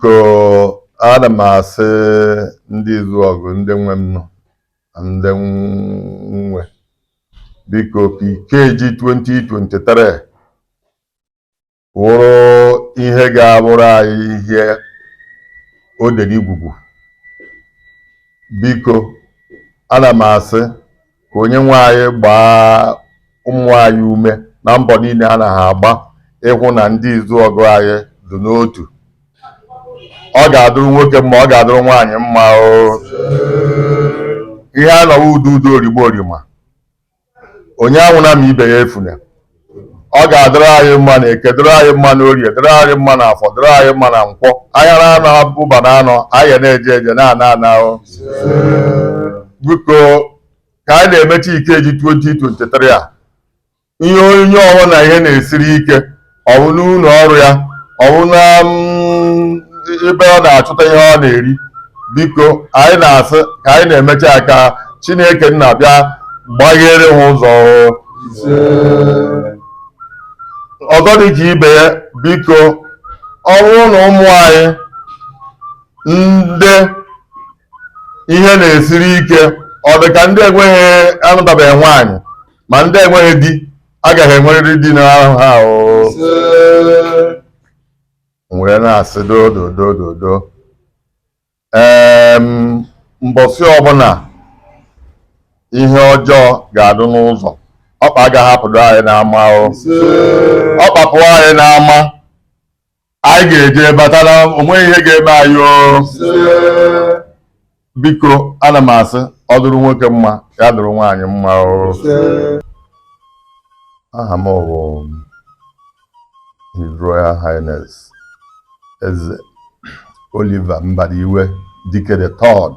biko ana m asị ndị Izuọgụ ndị nwe m nọ ndị nwe biko Ikeji 2023 wụrụ ihe ga-abụrụ anyị ihe odere igwugwu. Biko ana m asị ka onye nwe anyị gbaa ụmụ anyị ume na mbọ niile a na-agba ịhụ na ndị Izuọgụ anyị dị n'otu. Ọ ga-adụrụ nwoke mma, ọ ga-adụrụ nwaanyị mma o. Ihe a nọwa udo origbo orima, onye anwụna ma ibe ya efuna. Ọ ga-adịrị anyị mma na Eke, dịrị anyị mma na Orie, dịrị anyị mma na Afọ, dịrị anyị mma na Nkwọ. Anya na anọ ụba na anọ, anyị na-eje eje na o. Biko ka anyị na-emechi Ikeji 2023 a, ihe onye ọhụrụ na ihe na-esiri ike, ọ bụ n'ụlọ ọrụ ya, ọ bụ na ebe ọ na-achụta ihe ọ na-eri. Biko anyị na-asị ka anyị na-emechi aka Chineke nna bịa gbaghere ha ụzọ. Ọzọ dị ka ibe ya, biko ọ bụrụ na ụmụ anyị ndị ihe na-esiri ike, ọ dị ka ndị enweghị anụtabeghị nwaanyị ma ndị enweghị di agaghị enwerịrị di na ha o. Were na-asị dododododo mbọsị ọbụla ihe ọjọọ ga-adụ n'ụzọ, ọkpa agaghị apụdo anyị n'ama o. Ọ kpapụ anyị n'ama, anyị ga-eje batara onweghị ihe ga-eme anyị o. Biko ana m asị ọ dụrụ nwoke mma ya dụrụ nwaanyị mma o. Aha m bụ His Royal Highness Eze Oliver Mbadiwe Dike the Third,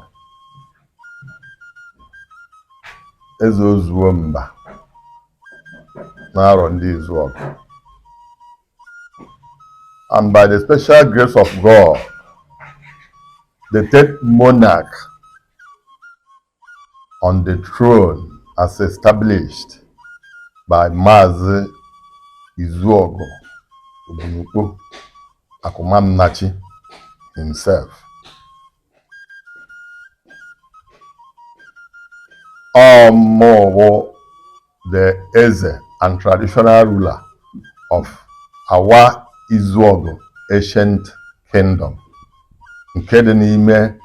Eze Ozuo Mba na Arondizuogu. And by the special grace of God, the 10th monarch on the throne as established by Mazi Izuogu Ogunukpo Akumannachi himself. The Eze and traditional ruler of our Izuogu ancient kingdom, nke dị n'ime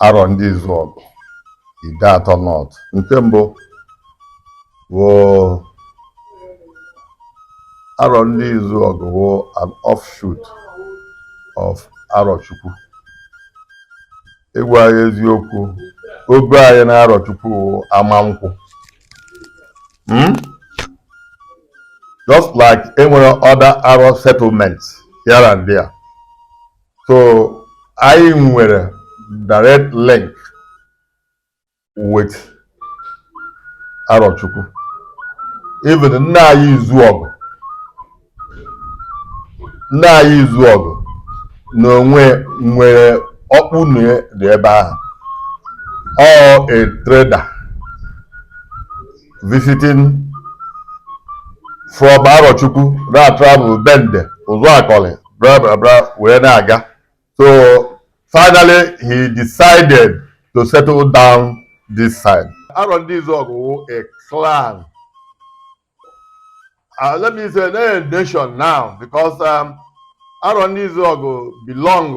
Arondizuogu Idato North. Nke mbụ bụ Arondizuogu bụ an offshoot of Arochukwu. Ịgwa anyị eziokwu, ogo anyị na Arochukwu amankwụ. Just like any other Arab settlements here and there. So I nwere direct link with Arochukwu. Even nna anyị Izuogu na onwe nwere ọkpụ dị ebe ahụ. Or a trader visiting from Arochukwu that travel bende Uzuakoli bra wee na-aga. So finally he decided to settle down this side. Arondizuogu a clan. Let me say a nation now, because Arondizuogu belong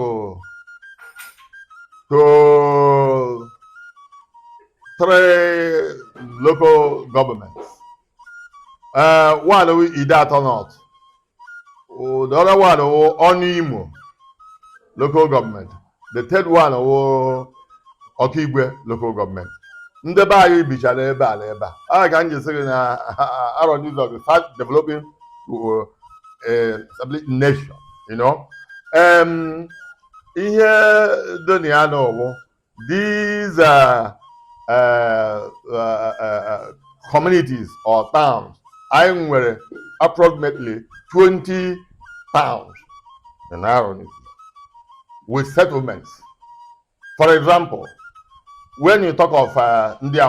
to 3 local governments. One is Idato North. The other one is Onimo local government. The third one is Okigwe local government. Ndị be anyị bichara ebe a na ebe a. A ga nje sị na Arondizuogu start developing to a nation, you know. Ihe dị na ya bụ these communities or towns, I nwere approximately 20 towns in Arondizuogu with settlements. For example, when you talk of Ndị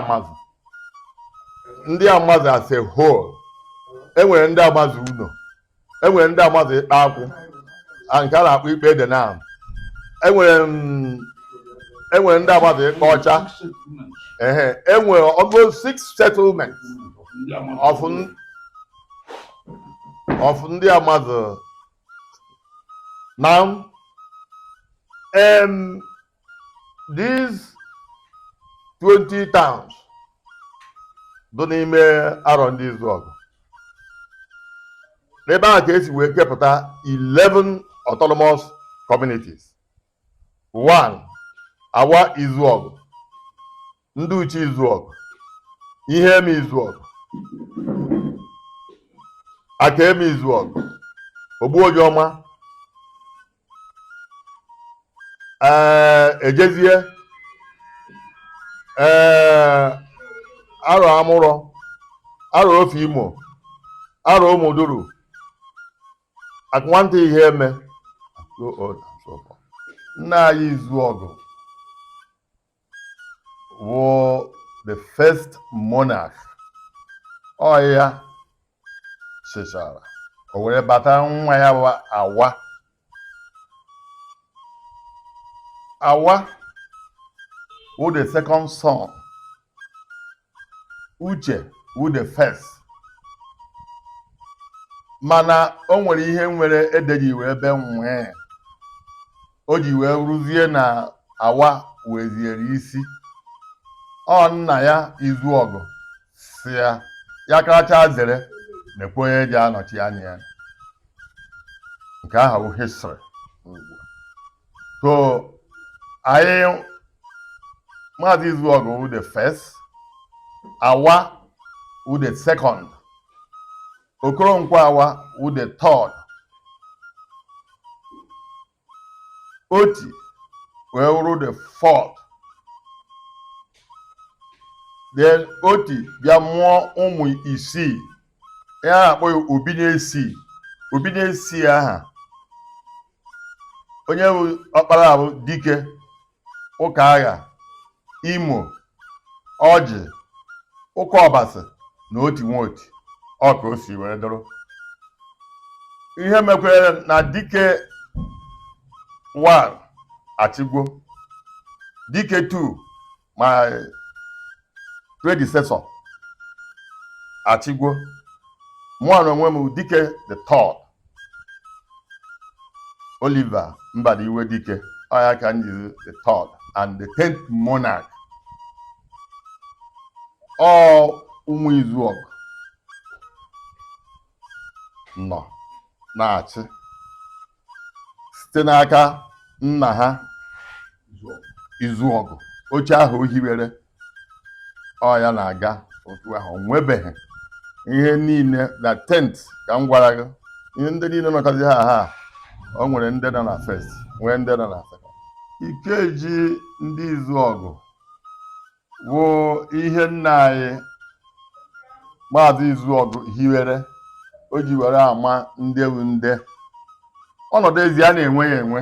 Amazi as a whole, enwere Ndị Amazi Uno, enwere Ndị Amazi Ikpe Akwụ, nke a na-akpọ Ikpe Edenam, enwere ndị agbata ịkpa ọcha enwere almost 6 settlements of ndị Amazon. Now these 20 towns dị n'ime Arondizuogu. Ebe a ka esi wee kepụta 11 autonomous communities. 1. Awa Izuogu, ndị Uchi Izuogu, Ihemi Izuogu, Akemi Izuogu, Ogbuojiọma, Ejezie, Aro Amụrọ, Aro Ofe Imo, Aro Ụmụduru, Akụnwanta Iheme, so on and so forth. Nna anyị Izuogu were the first monarch. Ọ ya chịchara o were bata nwa ya wa Awa. Awa were the second son. Uche were the first. Mana o nwere ihe nwere edeji wee ebe nwee. O ji wee rụzie na Awa weziere isi. Ọ nna ya Izuogu si ya karacha zere na-ekwe onye ji anọchi anya ya. Nke ahụ bụ history. So anyị Maazị Izuogu were the first, Awa were the second, Okoronkwo Awa were the third, Oti wee were the fourth. Then Oti bịa mụọ ụmụ isii. Ya akpọ ya Obi na-esi. Obi na-esi aha onye bụ ọkpara bụ Dike, Ụkagha, Imo, Ọjị, Ụkọbasị na Oti Nwoti. Ọ ka o si were dụrụ. Ihe mekwere na Dike 1 achịgwo, Dike 2 my predecessor achịgwo, mụ na onwe m Dike the third, Oliver Mbadiwe Dike, I can use the third and the 10th monarch. All ụmụ Izuogu nọ na-achị site n'aka nna ha Izuogu. Oche ahụ o hiwere ọ ya na-aga otu ahụ. O nwebeghị ihe niile na 10th ka m gwara gị. Ihe ndị niile nọkọzi ha o nwere ndị nọ na first, nwee ndị nọ na second. Ikeji ndị Izuogu bụ ihe nna anyị Maazị Izuogu hiwere. O ji were ama ndị bụ ndị. Ọnọdụ ezi a na-enwe ya enwe.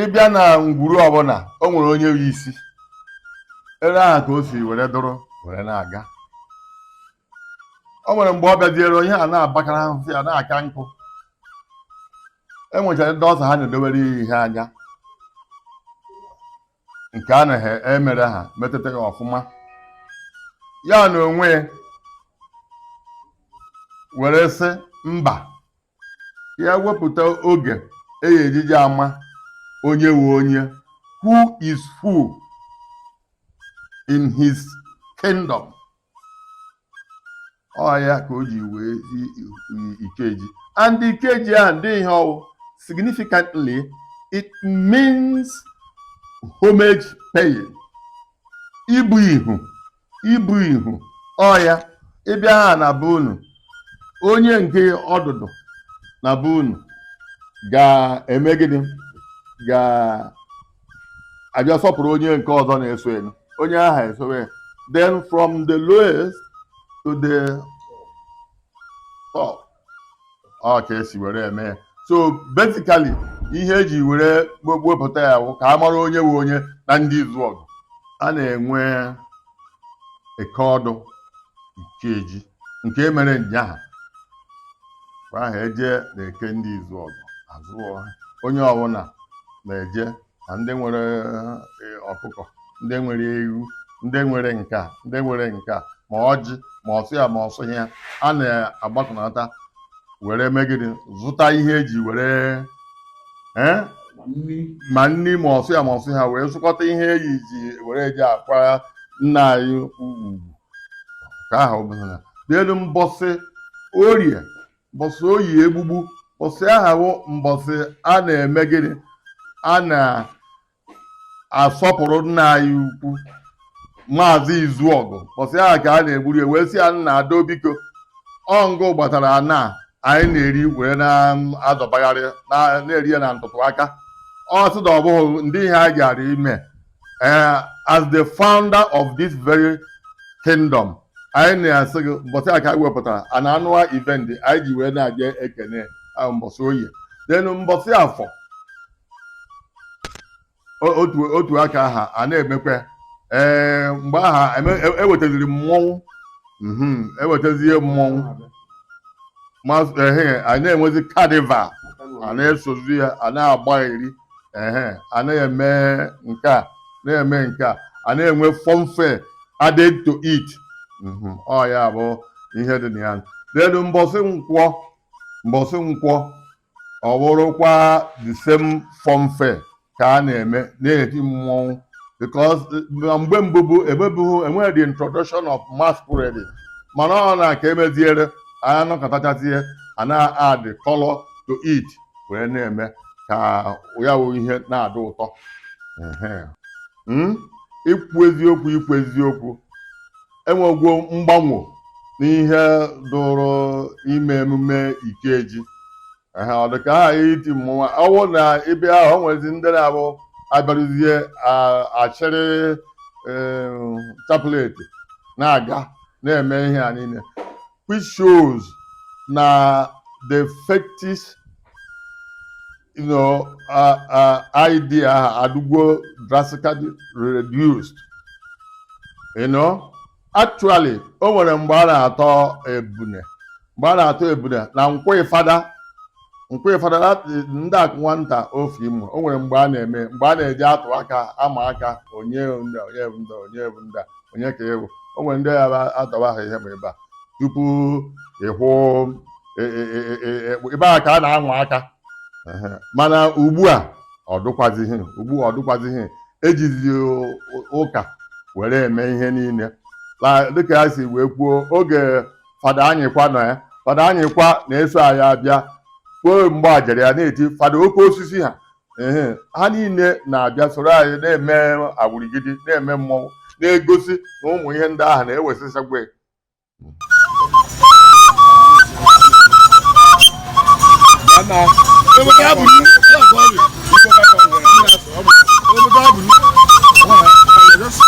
Ịbịa na ngwuru ọbụla o nwere onye bụ isi. Ere aha ka o si were dụrụ were na-aga. O nwere mgbe ọ bịaziere onye a na-abakara ahụ ya na-aka nkụ. E nwechara ndị ọzọ ha na-edobere ihe anya. Nke a na-emere ha metụta ya ọfụma. Ya na onwe were sị mba, ya wepụta oge ejiji ama onye wu onye, who is who in his kingdom. Ọ ya ka o ji wee Ikeji. And Ikeji ahụ dị ihe ọwụ significantly, it means homage paying. Ibu ihu. Ọ ya ịbịa ha na be unu, onye nke ọdụdụ na be unu ga-eme gịnị? Ga-abịa sọpụrụ onye nke ọzọ na-eso elu. Onye aha esowe. Then from the lowest to the top. Ọ ka esi were eme. So basically ihe eji were wepụta ya bụ ka a mara onye wu onye na ndị Izuogu. A na-enwe eke ọdụ Ikeji nke mere nyaha. Kwa ahụ eje na-eke ndị Izuogu azụọ onye ọbụla na-eje na ndị nwere ọkụkọ, ndị nwere ewu, ndị nwere nka, ndị nwere nka, ma ọjị ma ọsụ ya ma ọsụghị ya, a na-agbakọnata were megide zụta ihe eji were ma nri ma ọsụ ya ma ọsụ ha wee zụkọta ihe eji were eji akwa nna anyị ugwu ka aha ọbụla n'elu mbọsị orie, mbọsị oyi egbugbu, mbọsị aha bụ mbọsị a na-eme gịnị, a na-asọpụrụ nna anyị ukwu Maazị Izuọgụ. Mbọsị aha ka a na-egburi wee sị ya nna ado biko ọngụ gbatara na anyị na-eri were na-azọbagharị na-eri ya na ntụtụ aka ọ sị na ọ bụghị ndị ihe a gara ime as the founder of this very kingdom anyị na-asị gị mbọsị a ka anyị wepụtara an annual event anyị ji wee na-aje ekene mbọsị oyi then mbọsị afọ otu aka aha a na-emekwe mgbe aha ewetaziri mmọnwụ ewetazie mmọnwụ a na-enwezi carnival a na-esozi ya a na-agba iri a na-eme nke a na-eme nke a na-enwe fun fair added to it ọ ya bụ ihe dị na ya then mbọsị nkwọ ọ bụrụkwa the same fun fair ka a na-eme na-eti mmọnwụ because mgbe mbụbụ enweghị the introduction of masquerade mana ọ na ka emeziere anya nọkọtachazie a na-add color to it wee na-eme ka ya wụ ihe na-adị ụtọ ikwu eziokwu enwegwo mgbanwe n'ihe dụrụ ime emume Ikeji ọ dị ka aha iti mmụọ ọwụ na ebe ahụ o nwezi ndị na-abụ abịarụzie achịrị chaplet na-aga na-eme ihe a niile which shows na the fetish idea adụgwo drastically reduced. Actually o nwere mgbe a na-atọ ebune na nkwọ ịfada ndị akụ nwata ofe imo o nwere mgbe a na-eme mgbe a na-eji atụ aka ama aka onye ka ewu o nwere ndị ya atọwa ha ihe ma ebe a tupu ịhụ ebe a ka a na-anwa aka mana ugbu a ọ dụkwazighị ejizi ụka were eme ihe niile dịka ya si wee kwuo oge fada anyịkwa nọ ya fada anyịkwa na-eso anyị abịa kwuo mgbe a jere ya na-eti fada oke osisi ha niile na-abịa soro anyị na-eme agbụrigidi na-eme mmọnwụ na-egosi na ụmụ ihe ndị ahụ na-ewesịsagwe Just